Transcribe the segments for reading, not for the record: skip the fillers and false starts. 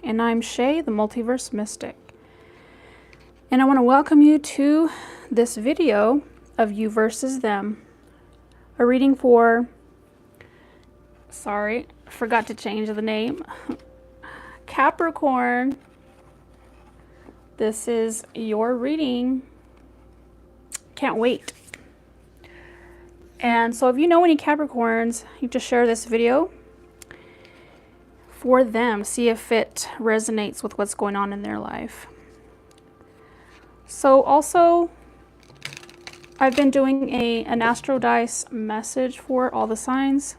and I'm Shay, the Multiverse Mystic. And I want to welcome you to this video of You versus Them. A reading for, sorry, forgot to change the name, Capricorn. This is your reading. Can't wait. And so if you know any Capricorns, you just share this video for them. See if it resonates with what's going on in their life. So also, I've been doing an Astro Dice message for all the signs.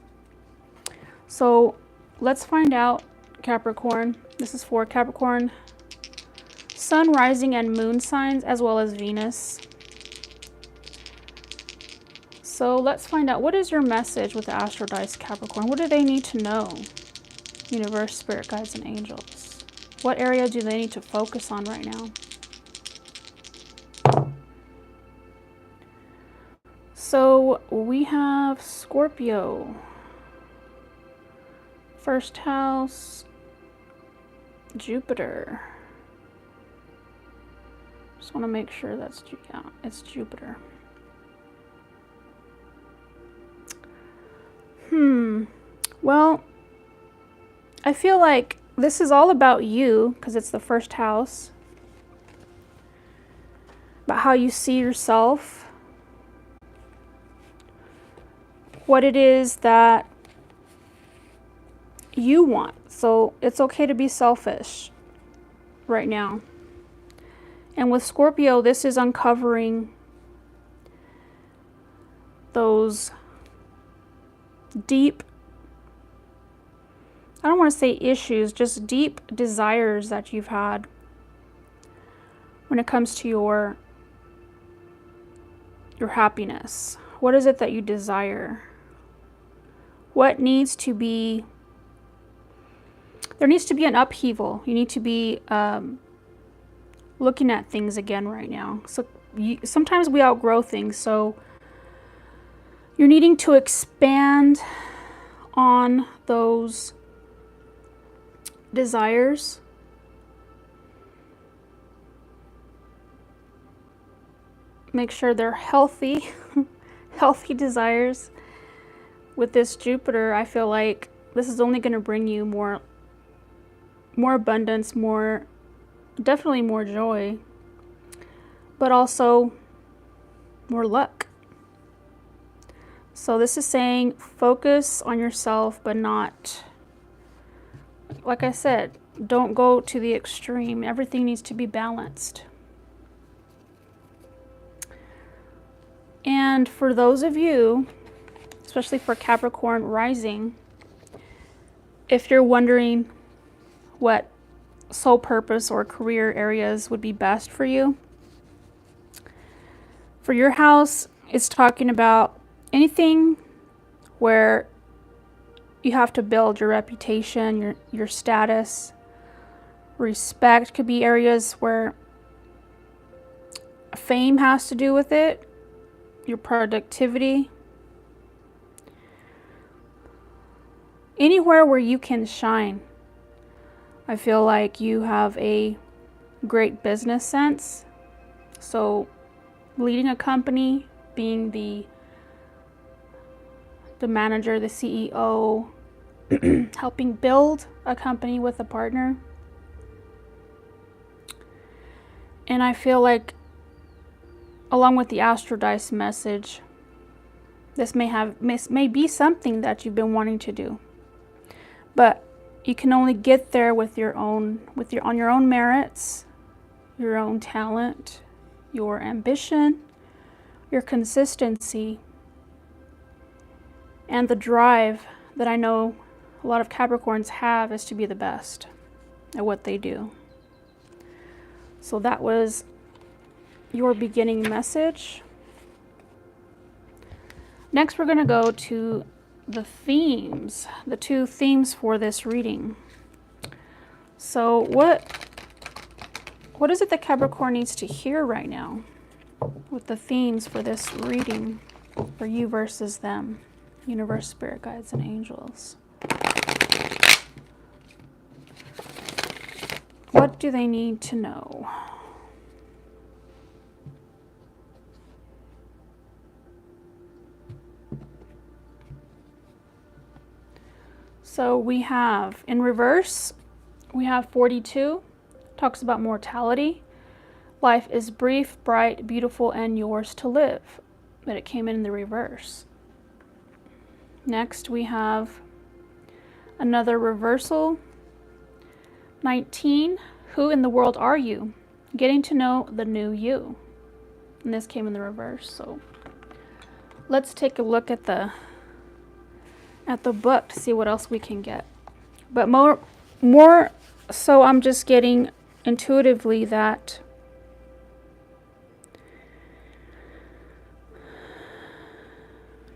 So let's find out, Capricorn. This is for Capricorn, Sun, Rising, and Moon signs, as well as Venus. So let's find out, what is your message with the Astro Dice, Capricorn? What do they need to know? Universe, spirit guides, and angels. What area do they need to focus on right now? So we have Scorpio. First house, Jupiter. Just want to make sure that's, yeah, it's Jupiter. Well, I feel like this is all about you because it's the first house. About how you see yourself. What it is that you want. So it's okay to be selfish right now. And with Scorpio, this is uncovering those deep, I don't want to say issues, just deep desires that you've had when it comes to your happiness. What is it that you desire? What needs to be, there needs to be an upheaval. You need to be looking at things again right now. So sometimes we outgrow things, so you're needing to expand on those desires. Make sure they're healthy, healthy desires. With this Jupiter, I feel like this is only going to bring you more abundance, definitely more joy, but also more luck. So this is saying focus on yourself, but not, like I said, don't go to the extreme. Everything needs to be balanced. And for those of you, especially for Capricorn rising, if you're wondering what soul purpose or career areas would be best for you, for your house, it's talking about anything where you have to build your reputation, your status. Respect could be areas where fame has to do with it, your productivity. Anywhere where you can shine. I feel like you have a great business sense. So leading a company, being the manager, the CEO, helping build a company with a partner. And I feel like, along with the Astro Dice message, this may be something that you've been wanting to do, but you can only get there with on your own merits, your own talent, your ambition, your consistency, and the drive that I know a lot of Capricorns have is to be the best at what they do. So that was your beginning message. Next, we're going to go to the themes, the two themes for this reading. So what is it that Capricorn needs to hear right now with the themes for this reading for you versus them? Universe, spirit guides, and angels. What do they need to know? So we have, in reverse, we have 42, talks about mortality. Life is brief, bright, beautiful, and yours to live. But it came in the reverse. Next we have another reversal. 19, who in the world are you? Getting to know the new you. And this came in the reverse. So let's take a look at the book to see what else we can get. But more so I'm just getting intuitively that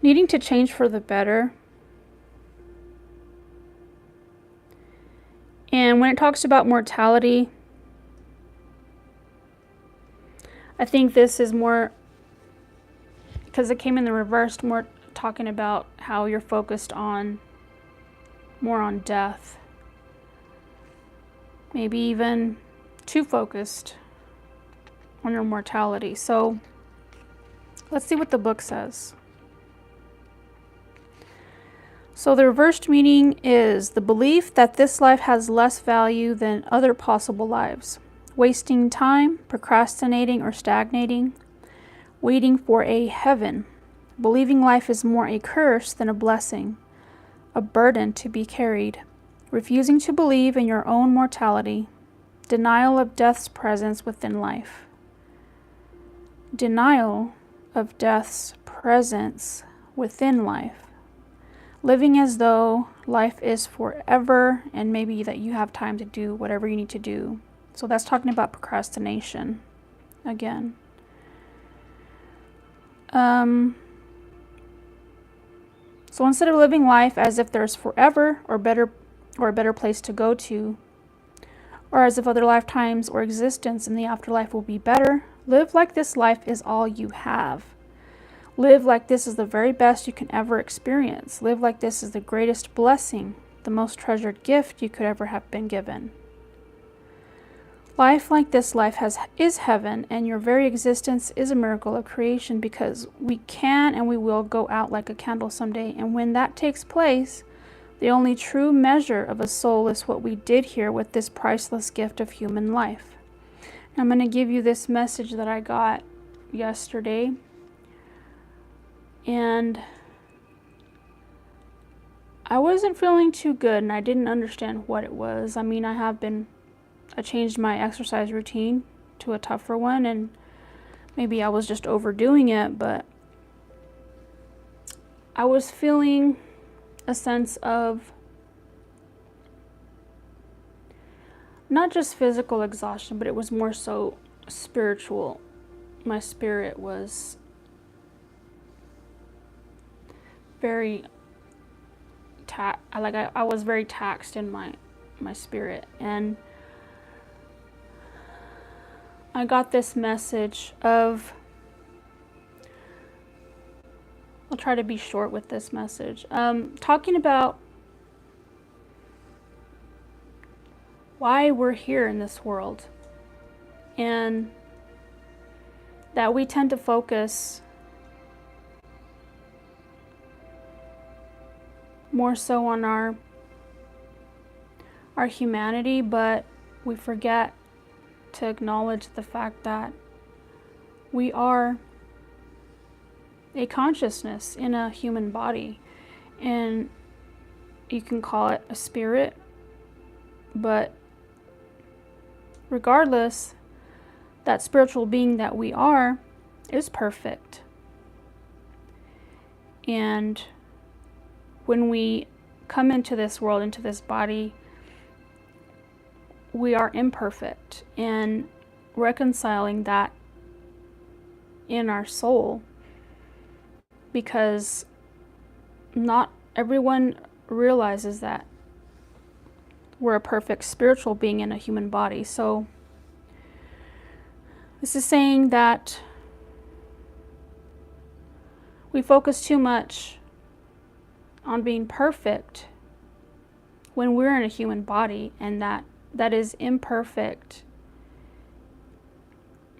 needing to change for the better. And when it talks about mortality, I think this is more, because it came in the reverse, more talking about how you're focused on more on death. Maybe even too focused on your mortality. So let's see what the book says. So the reversed meaning is the belief that this life has less value than other possible lives. Wasting time, procrastinating or stagnating, waiting for a heaven. Believing life is more a curse than a blessing, a burden to be carried. Refusing to believe in your own mortality. Denial of death's presence within life. Denial of death's presence within life. Living as though life is forever and maybe that you have time to do whatever you need to do. So that's talking about procrastination again. So instead of living life as if there's forever or a better place to go to, or as if other lifetimes or existence in the afterlife will be better, live like this life is all you have. Live like this is the very best you can ever experience. Live like this is the greatest blessing, the most treasured gift you could ever have been given. Life like this life is heaven, and your very existence is a miracle of creation, because we can and we will go out like a candle someday, and when that takes place, the only true measure of a soul is what we did here with this priceless gift of human life. I'm going to give you this message that I got yesterday. And I wasn't feeling too good, and I didn't understand what it was. I mean, I changed my exercise routine to a tougher one, and maybe I was just overdoing it, but I was feeling a sense of not just physical exhaustion, but it was more so spiritual. My spirit was very I was very taxed in my spirit, and I got this message of, I'll try to be short with this message, talking about why we're here in this world, and that we tend to focus more so on our humanity, but we forget to acknowledge the fact that we are a consciousness in a human body, and you can call it a spirit, but regardless, that spiritual being that we are is perfect. And when we come into this world, into this body, we are imperfect, and reconciling that in our soul, because not everyone realizes that we're a perfect spiritual being in a human body. So this is saying that we focus too much on being perfect when we're in a human body, and that that is imperfect.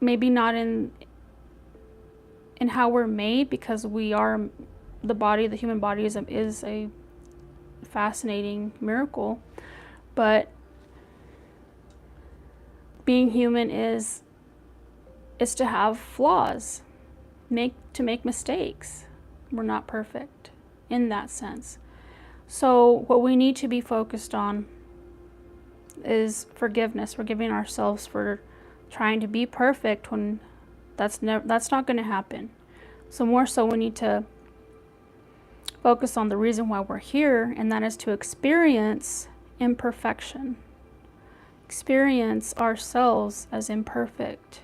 Maybe not in how we're made, because we are, the human body is a fascinating miracle, but being human is to have flaws, to make mistakes. We're not perfect in that sense. So what we need to be focused on is forgiveness, forgiving ourselves for trying to be perfect when that's not going to happen. So more so, we need to focus on the reason why we're here, and that is to experience imperfection, experience ourselves as imperfect.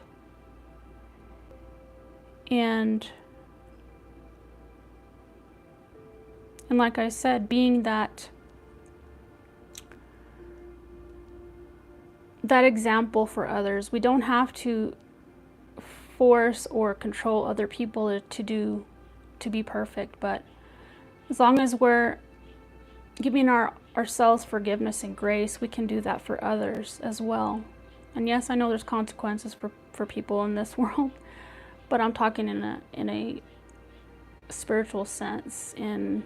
And like I said, being that example for others. We don't have to force or control other people to be perfect, but as long as we're giving ourselves forgiveness and grace, we can do that for others as well. And yes, I know there's consequences for people in this world, but I'm talking in a spiritual sense, in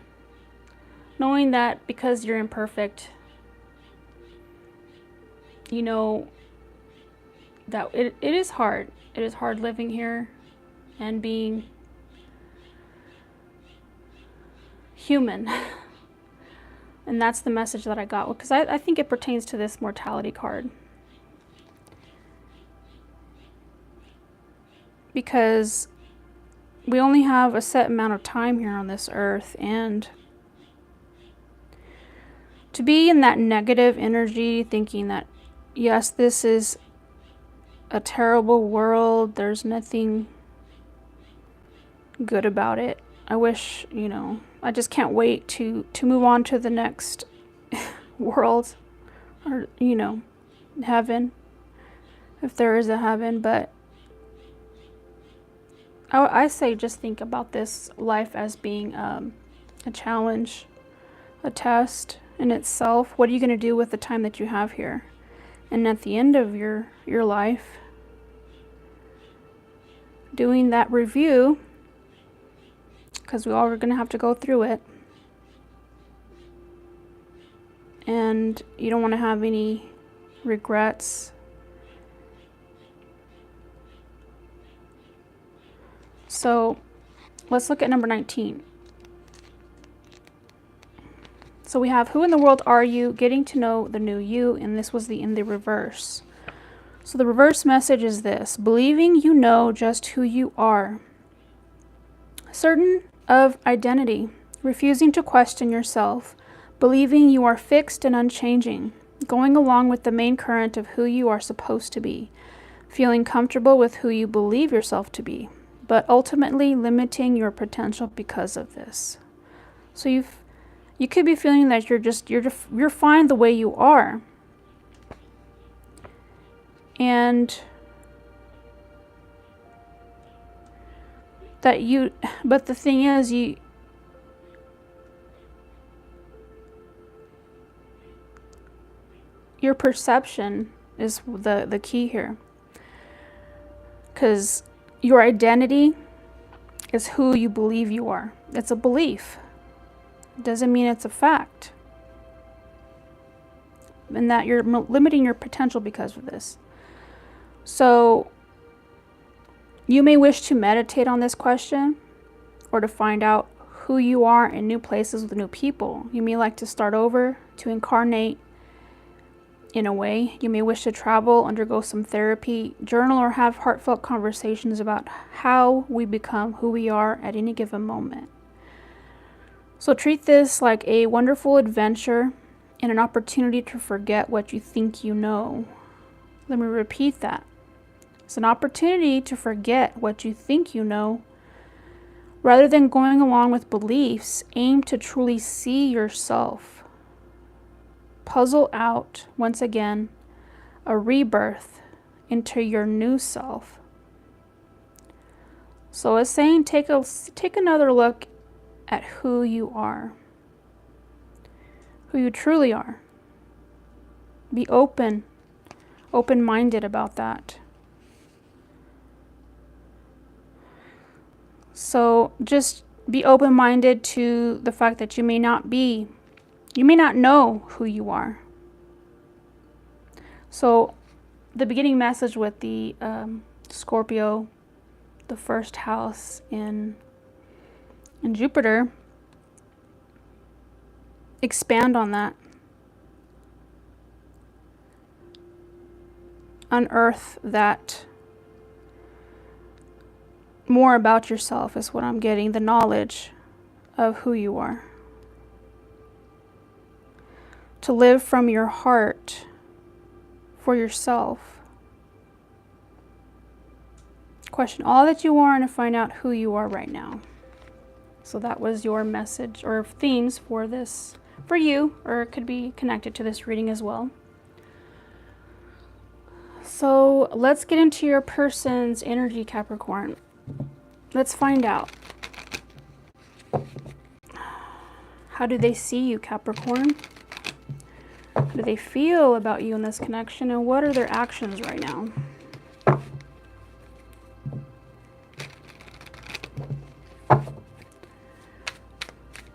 knowing that because you're imperfect, you know that it is hard. It is hard living here and being human. And that's the message that I got, because I think it pertains to this mortality card. Because we only have a set amount of time here on this earth, and to be in that negative energy, thinking that, yes, this is a terrible world, there's nothing good about it. I wish, I just can't wait to move on to the next world, or, heaven, if there is a heaven. But I say just think about this life as being a challenge, a test in itself. What are you going to do with the time that you have here? And at the end of your life, doing that review, because we all are going to have to go through it, and you don't want to have any regrets. So let's look at number 19. So we have, who in the world are you? Getting to know the new you, and this was in the reverse. So the reverse message is this: believing you know just who you are, certain of identity, refusing to question yourself, believing you are fixed and unchanging, going along with the main current of who you are supposed to be, feeling comfortable with who you believe yourself to be, but ultimately limiting your potential because of this. So you could be feeling that you're fine the way you are. And but the thing is, your perception is the key here. Because your identity is who you believe you are. It's a belief. It doesn't mean it's a fact. And that you're limiting your potential because of this. So you may wish to meditate on this question, or to find out who you are in new places with new people. You may like to start over, to incarnate in a way. You may wish to travel, undergo some therapy, journal, or have heartfelt conversations about how we become who we are at any given moment. So treat this like a wonderful adventure and an opportunity to forget what you think you know. Let me repeat that. It's an opportunity to forget what you think you know. Rather than going along with beliefs, aim to truly see yourself. Puzzle out, once again, a rebirth into your new self. So it's saying take another look at who you are, who you truly are. Be open open-minded about that. So just be open-minded to the fact that you may not know who you are. So the beginning message with the Scorpio, the first house in Jupiter, expand on that. Unearth that more about yourself is what I'm getting, the knowledge of who you are. To live from your heart for yourself. Question all that you are and to find out who you are right now. So that was your message or themes for this, for you, or it could be connected to this reading as well. So let's get into your person's energy, Capricorn. Let's find out. How do they see you, Capricorn? How do they feel about you in this connection? And what are their actions right now?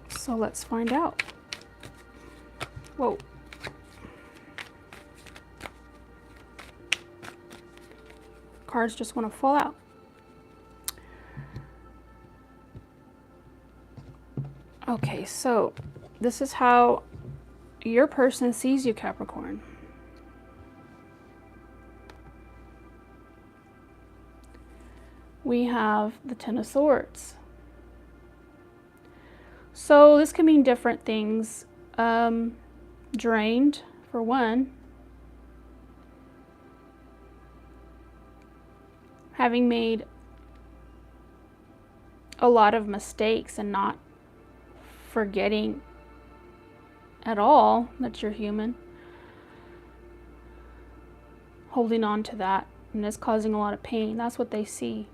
So let's find out. Whoa. Cards just want to fall out. Okay, so this is how your person sees you, Capricorn. We have the Ten of Swords. So this can mean different things. Drained, for one. Having made a lot of mistakes and not forgetting at all that you're human. Holding on to that, and it's causing a lot of pain. That's what they see.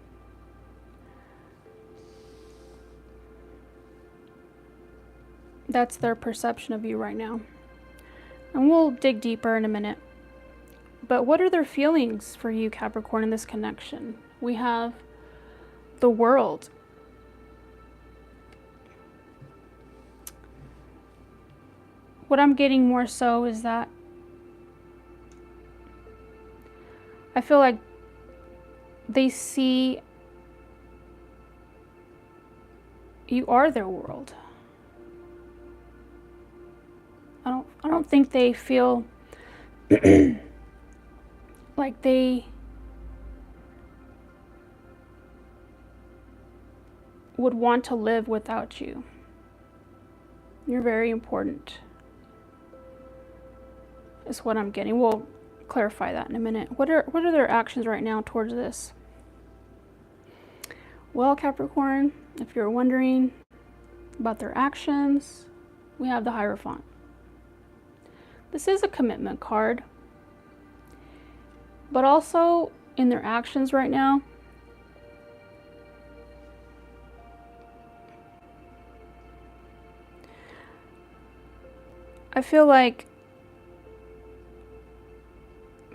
That's their perception of you right now. And we'll dig deeper in a minute. But what are their feelings for you, Capricorn, in this connection? We have the World. What I'm getting more so is that I feel like they see you are their world. I don't think they feel like they would want to live without you. You're very important, is what I'm getting. We'll clarify that in a minute. What are their actions right now towards this? Well, Capricorn, if you're wondering about their actions, we have the Hierophant. This is a commitment card, but also in their actions right now, I feel like,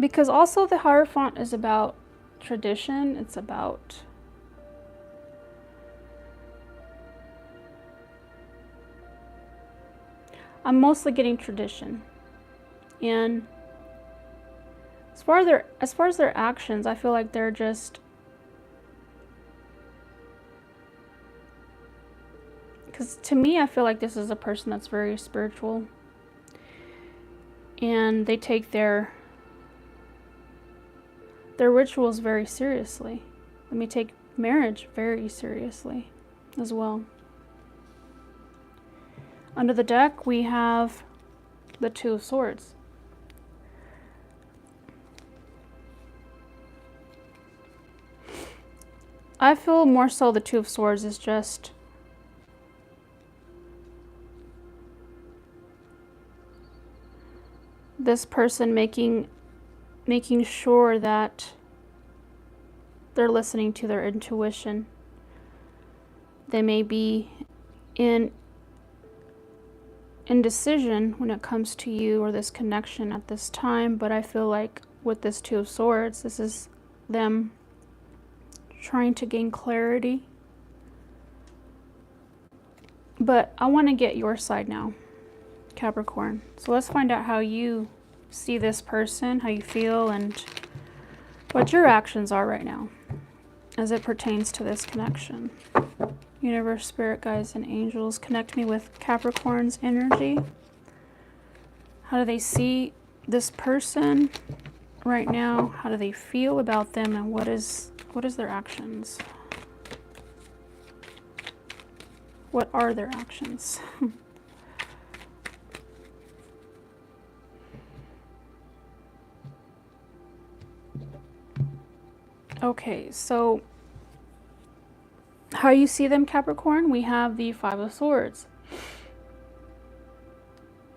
because also the Hierophant is about tradition, it's about I'm mostly getting tradition. And as far as their actions, I feel like they're just, because to me, I feel like this is a person that's very spiritual, and they take their rituals very seriously. Let me take marriage very seriously as well. Under the deck, we have the Two of Swords. I feel more so the Two of Swords is just this person making sure that they're listening to their intuition. They may be in indecision when it comes to you or this connection at this time, but I feel like with this Two of Swords. This is them trying to gain clarity. But I want to get your side now, Capricorn. So let's find out how you see this person, how you feel, and what your actions are right now as it pertains to this connection. Universe, spirit guides, and angels, connect me with Capricorn's energy. How do they see this person right now? How do they feel about them, and what is their actions? What are their actions? Okay, so how you see them, Capricorn? We have the Five of Swords.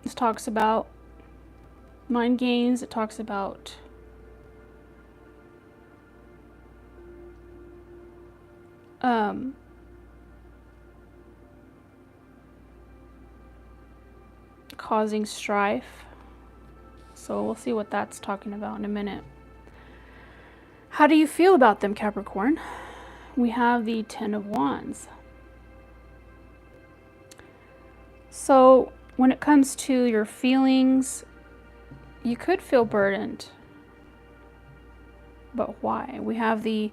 This talks about mind games. It talks about causing strife. So we'll see what that's talking about in a minute. How do you feel about them, Capricorn? We have the Ten of Wands. So when it comes to your feelings, you could feel burdened. But why? We have the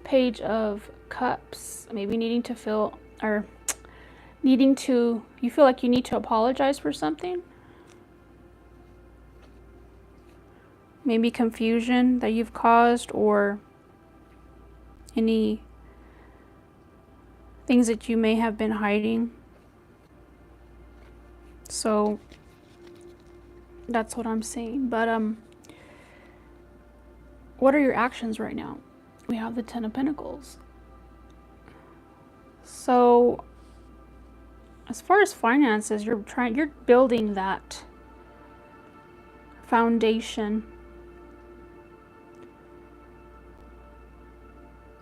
Page of Cups, maybe needing to feel, or needing to, you feel like you need to apologize for something. Maybe confusion that you've caused, or any things that you may have been hiding. So that's what I'm saying. But what are your actions right now? We have the Ten of Pentacles. So as far as finances, you're building that foundation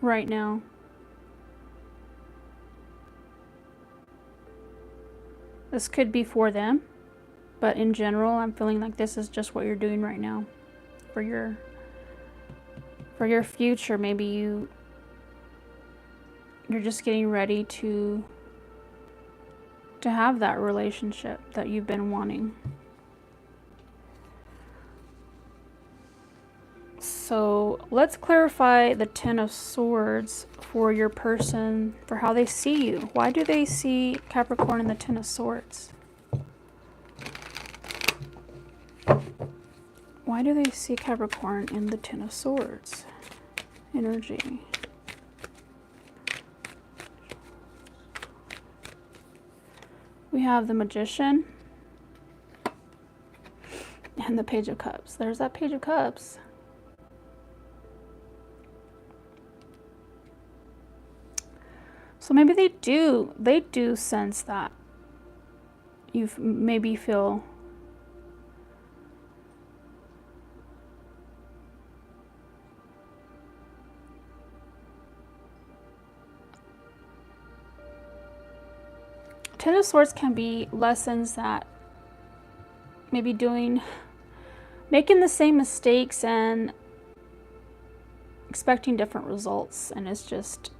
right now. This could be for them, but in general, I'm feeling like this is just what you're doing right now for your future. Maybe you're just getting ready to have that relationship that you've been wanting. So let's clarify the Ten of Swords for your person, for how they see you. Why do they see Capricorn in the Ten of Swords? Why do they see Capricorn in the Ten of Swords energy? We have the Magician and the Page of Cups. There's that Page of Cups. So maybe they do sense that you maybe feel Ten of Swords can be lessons that maybe making the same mistakes and expecting different results, and it's just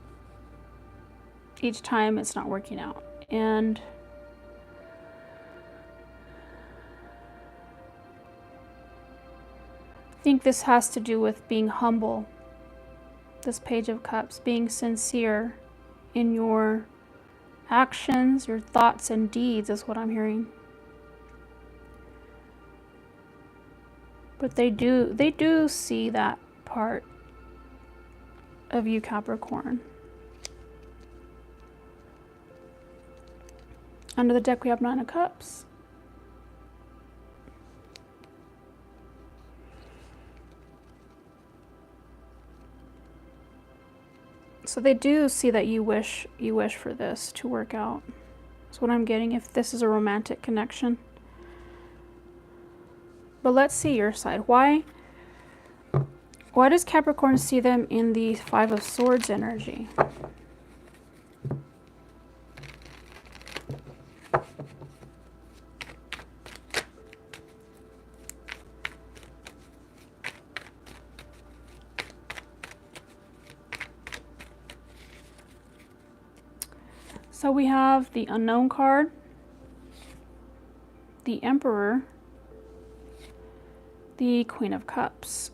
each time it's not working out. And I think this has to do with being humble. This Page of Cups, being sincere in your actions, your thoughts and deeds is what I'm hearing. But they do see that part of you, Capricorn. Under the deck we have Nine of Cups. So they do see that you wish for this to work out. That's what I'm getting, if this is a romantic connection. But let's see your side. Why does Capricorn see them in the Five of Swords energy? So we have the Unknown card, the Emperor, the Queen of Cups.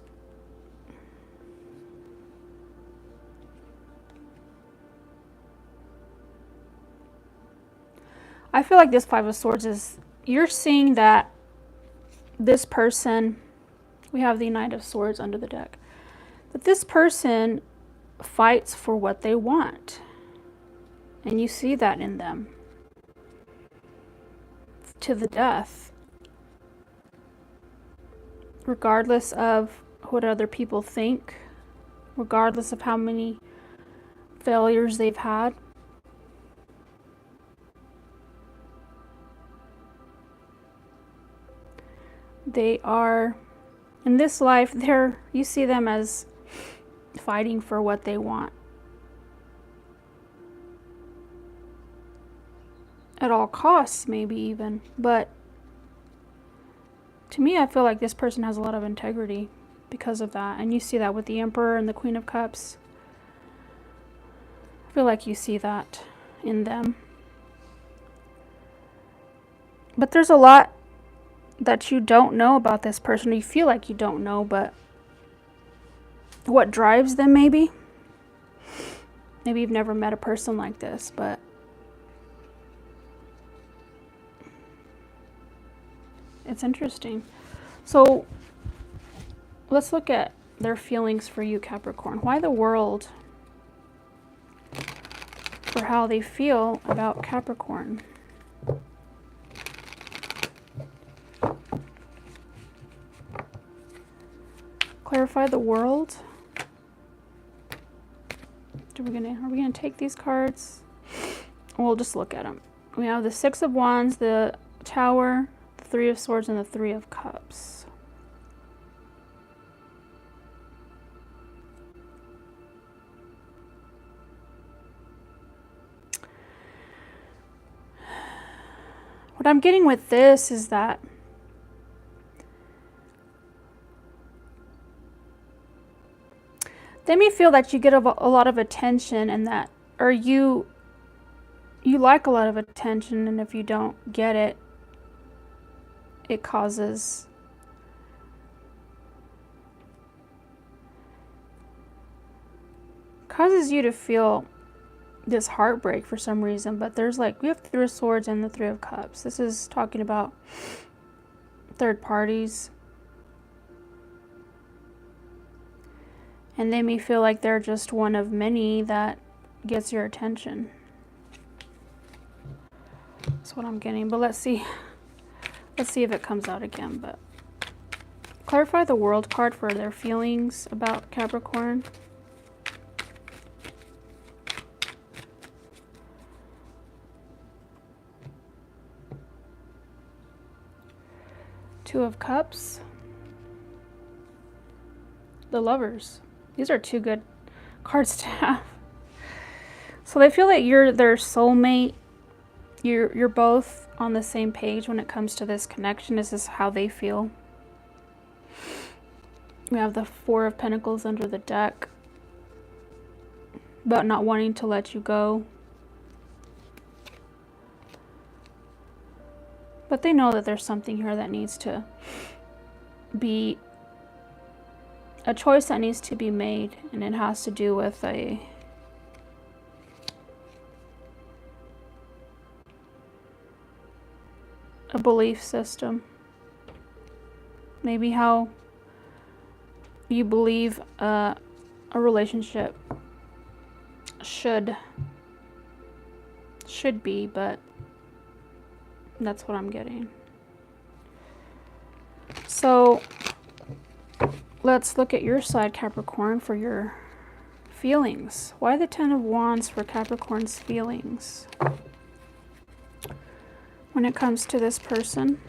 I feel like this Five of Swords is, you're seeing that this person, we have the Knight of Swords under the deck, that this person fights for what they want. And you see that in them. To the death. Regardless of what other people think, regardless of how many failures they've had. They are, in this life, you see them as fighting for what they want. At all costs, maybe even. But to me, I feel like this person has a lot of integrity because of that. And you see that with the Emperor and the Queen of Cups. I feel like you see that in them. But there's a lot that you don't know about this person. You feel like you don't know, but what drives them, maybe? Maybe you've never met a person like this, but it's interesting. So let's look at their feelings for you, Capricorn. Why the world? For how they feel about Capricorn. Clarify the world. Are we gonna take these cards? We'll just look at them. We have the Six of Wands, the Tower, the Three of Swords, and the Three of Cups. What I'm getting with this is that they may feel that you get a lot of attention, and that, or you like a lot of attention, and if you don't get it, it causes you to feel this heartbreak for some reason. But there's like, we have the Three of Swords and the Three of Cups. This is talking about third parties. And they may feel like they're just one of many that gets your attention. That's what I'm getting. But let's see if it comes out again. But clarify the World card for their feelings about Capricorn. Two of Cups. The Lovers. These are two good cards to have. So they feel that you're their soulmate. You're both on the same page when it comes to this connection. This is how they feel. We have the Four of Pentacles under the deck, but not wanting to let you go. But they know that there's something here that needs to be a choice that needs to be made, and it has to do with a belief system. Maybe how you believe a relationship should be, but that's what I'm getting. So let's look at your side, Capricorn, for your feelings. Why the Ten of Wands for Capricorn's feelings when it comes to this person?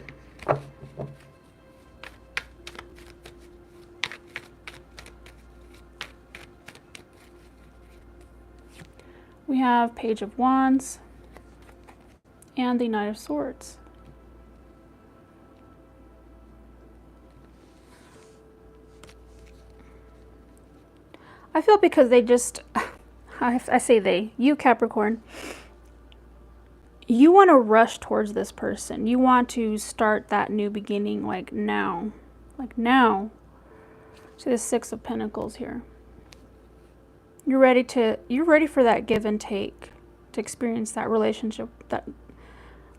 We have Page of Wands and the Knight of Swords. I feel because they just, I say they, you Capricorn, you want to rush towards this person. You want to start that new beginning like now. Like now. See the Six of Pentacles here. You're ready for that give and take, to experience that relationship, that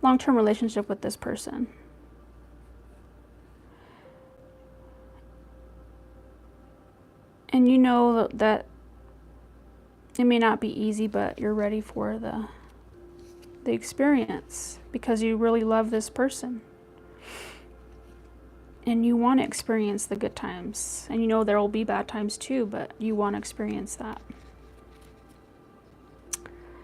long-term relationship with this person. And you know that it may not be easy, but you're ready for the experience because you really love this person. And you want to experience the good times. And you know there will be bad times too, but you want to experience that.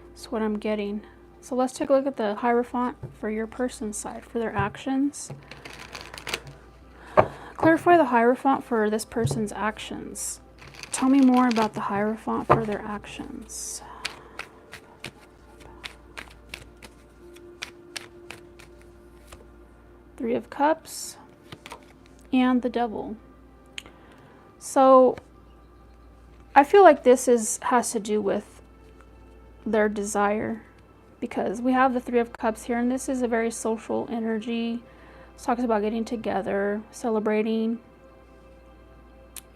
That's what I'm getting. So let's take a look at the Hierophant for your person's side, for their actions. Clarify the Hierophant for this person's actions. Tell me more about the Hierophant for their actions. Three of Cups and the Devil. So I feel like this has to do with their desire, because we have the Three of Cups here, and this is a very social energy. It talks about getting together, celebrating,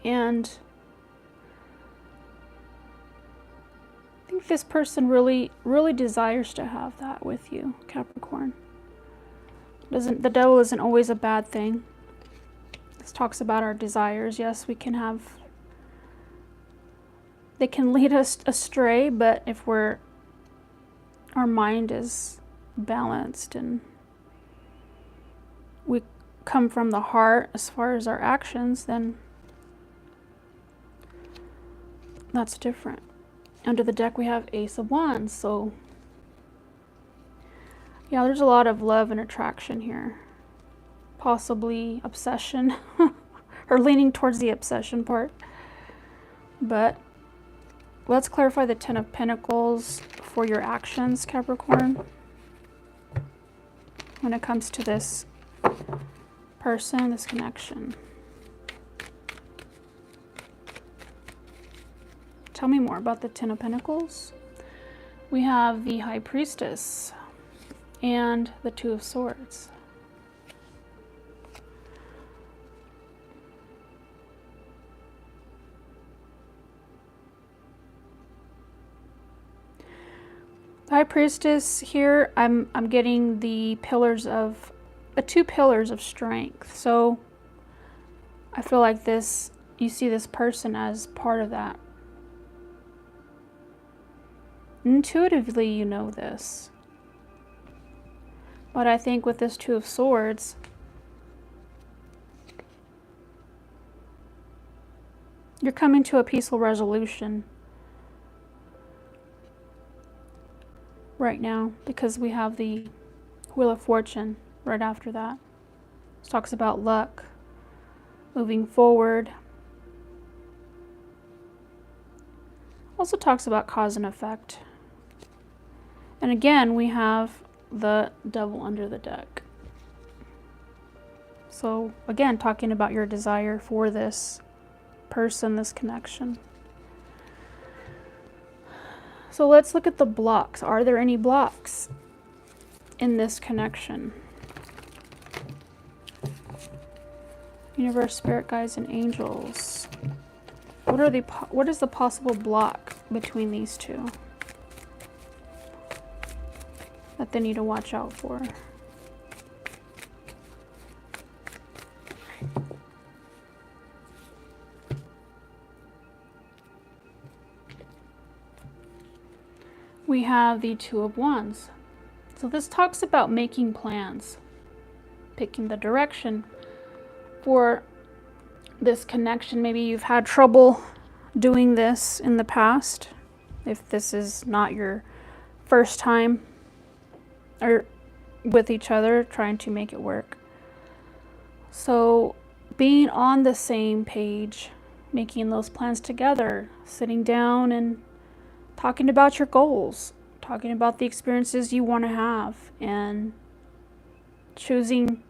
and I think this person really desires to have that with you, Capricorn. The Devil isn't always a bad thing. This talks about our desires. Yes, they can lead us astray, but if our mind is balanced and we come from the heart as far as our actions, then that's different. Under the deck we have Ace of Wands, so yeah, there's a lot of love and attraction here. Possibly obsession, or leaning towards the obsession part. But let's clarify the Ten of Pentacles for your actions, Capricorn. When it comes to this person, this connection. Tell me more about the Ten of Pentacles. We have the High Priestess and the Two of Swords. The High Priestess here, I'm getting the two pillars of strength. So I feel like you see this person as part of that. Intuitively, you know this. But I think with this Two of Swords, you're coming to a peaceful resolution right now, because we have the Wheel of Fortune right after that. It talks about luck, moving forward. Also talks about cause and effect. And again, we have the Devil under the deck. So again, talking about your desire for this person, this connection. So let's look at the blocks. Are there any blocks in this connection? Universe, spirit guides, and angels. What is the possible block between these two that they need to watch out for? We have the Two of Wands. So this talks about making plans, picking the direction for this connection. Maybe you've had trouble doing this in the past, if this is not your first time or with each other trying to make it work. So being on the same page, making those plans together, sitting down and talking about your goals, talking about the experiences you want to have, and choosing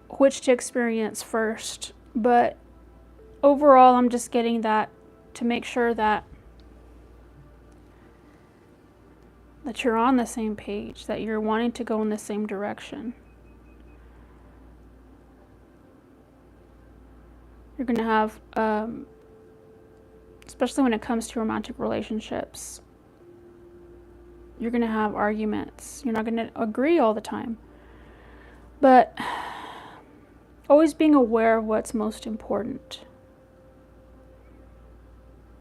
which to experience first. But overall, I'm just getting that to make sure that that you're on the same page, that you're wanting to go in the same direction. You're going to have, especially when it comes to romantic relationships, you're going to have arguments. You're not going to agree all the time. But always being aware of what's most important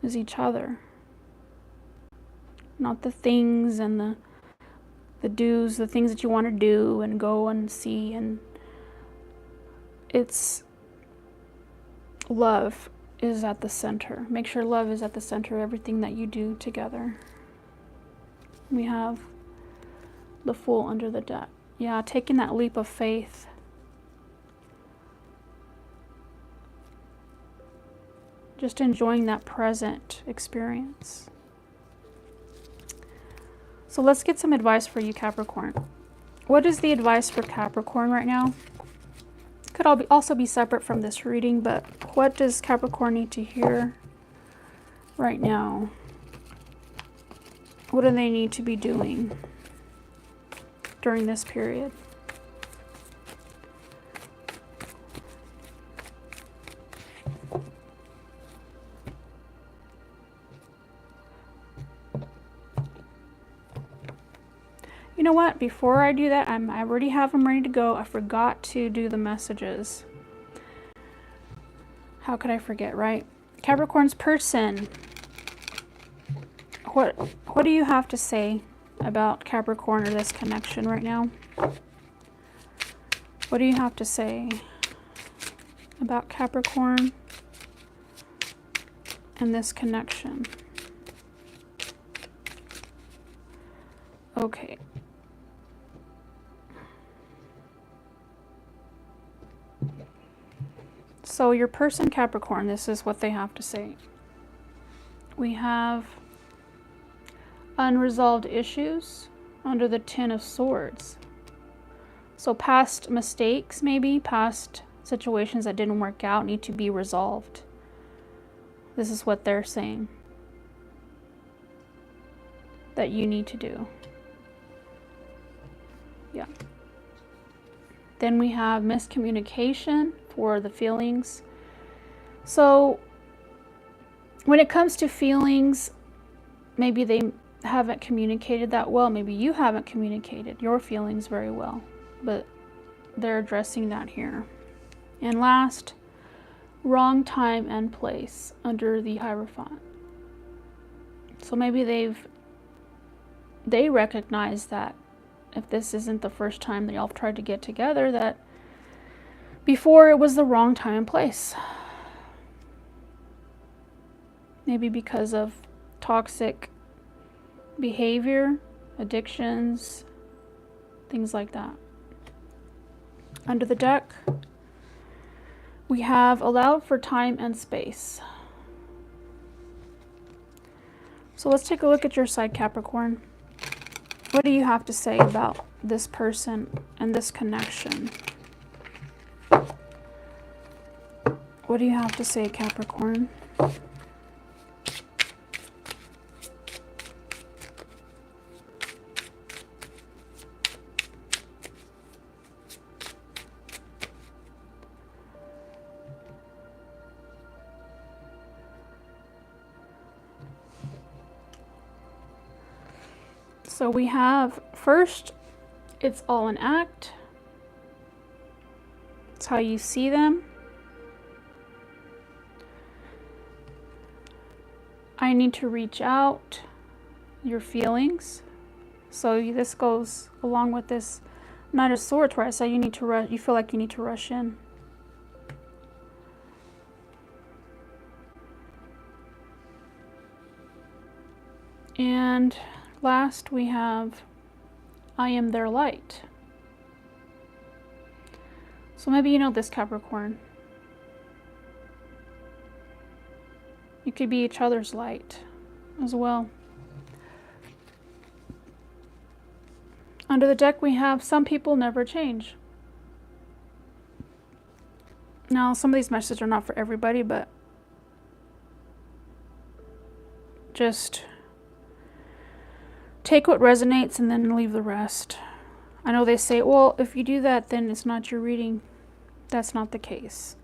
is each other. Not the things and the do's, the things that you want to do and go and see. And it's love is at the center. Make sure love is at the center of everything that you do together. We have the Fool under the deck. Yeah, taking that leap of faith. Just enjoying that present experience. So let's get some advice for you, Capricorn. What is the advice for Capricorn right now? Could also be separate from this reading, but what does Capricorn need to hear right now? What do they need to be doing during this period? You know what? Before I do that, I already have them ready to go. I forgot to do the messages. How could I forget, right? Capricorn's person. What do you have to say about Capricorn or this connection right now? What do you have to say about Capricorn and this connection? Okay. So your person, Capricorn, this is what they have to say. We have unresolved issues under the Ten of Swords. So past mistakes, maybe past situations that didn't work out, need to be resolved. This is what they're saying that you need to do. Yeah. Then we have miscommunication for the feelings. So when it comes to feelings, maybe they haven't communicated that well. Maybe you haven't communicated your feelings very well, but they're addressing that here. And last, wrong time and place under the Hierophant. So maybe they recognize that if this isn't the first time that y'all tried to get together, that before it was the wrong time and place. Maybe because of toxic behavior, addictions, things like that. Under the deck, we have allowed for time and space. So let's take a look at your side, Capricorn. What do you have to say about this person and this connection? What do you have to say, Capricorn? So we have, first, it's all an act. It's how you see them. I need to reach out, your feelings. So this goes along with this Knight of Swords, where I say you need to rush, you feel like you need to rush in. And last we have, I am their light. So maybe you know this, Capricorn. You could be each other's light as well. Under the deck we have, some people never change. Now, some of these messages are not for everybody, but just take what resonates and then leave the rest. I know they say, well, if you do that, then it's not your reading. That's not the case.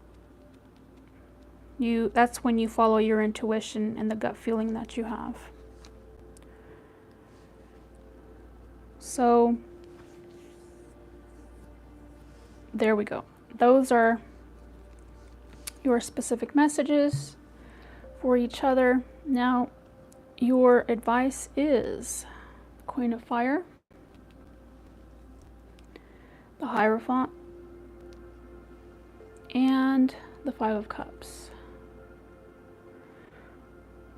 That's when you follow your intuition and the gut feeling that you have. So there we go. Those are your specific messages for each other. Now, your advice is Queen of Fire, the Hierophant, and the Five of Cups.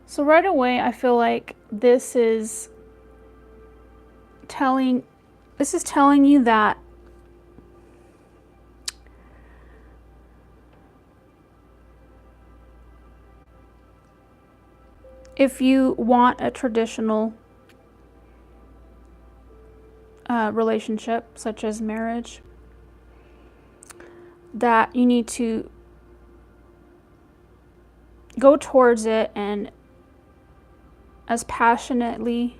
So right away, I feel like this is telling you that if you want a traditional relationship, such as marriage, that you need to go towards it and as passionately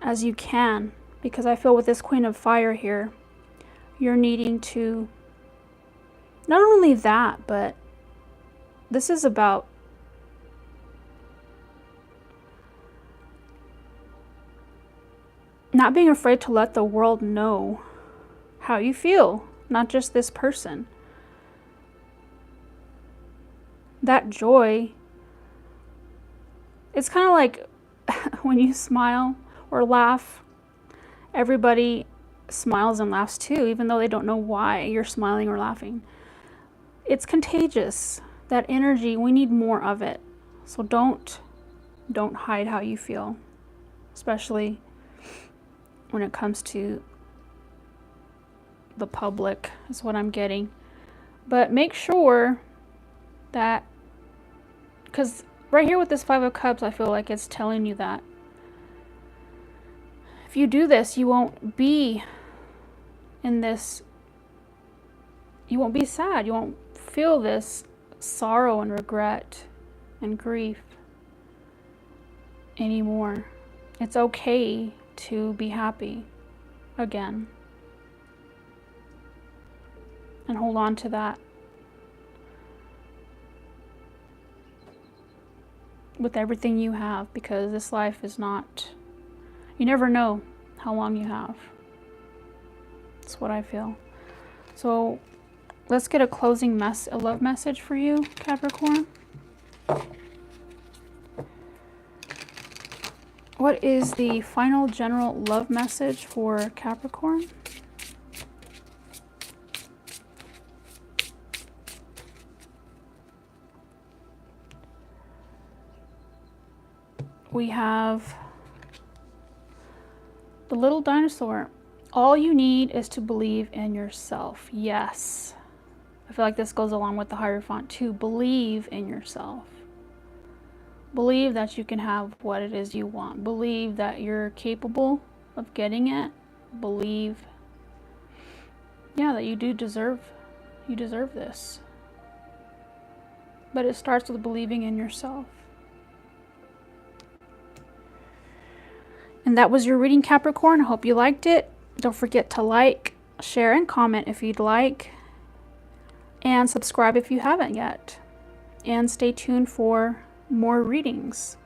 as you can, because I feel with this Queen of Fire here, you're needing to not only that, but this is about not being afraid to let the world know how you feel, not just this person. That joy, it's kind of like when you smile or laugh, everybody smiles and laughs too, even though they don't know why you're smiling or laughing. It's contagious. That energy, we need more of it. So don't hide how you feel, especially when it comes to the public, is what I'm getting. But make sure that, because right here with this Five of Cups, I feel like it's telling you that if you do this, you won't be in this, you won't be sad, you won't feel this sorrow and regret and grief anymore. It's okay to be happy again and hold on to that with everything you have, because this life is not, you never know how long you have. That's what I feel. So let's get a closing a love message for you, Capricorn. What is the final general love message for Capricorn? We have the little dinosaur. All you need is to believe in yourself. Yes. I feel like this goes along with the Hierophant too. Believe in yourself. Believe that you can have what it is you want. Believe that you're capable of getting it. Believe, yeah, that you deserve this. But it starts with believing in yourself. And that was your reading, Capricorn. I hope you liked it. Don't forget to like, share, and comment if you'd like. And subscribe if you haven't yet. And stay tuned for more readings.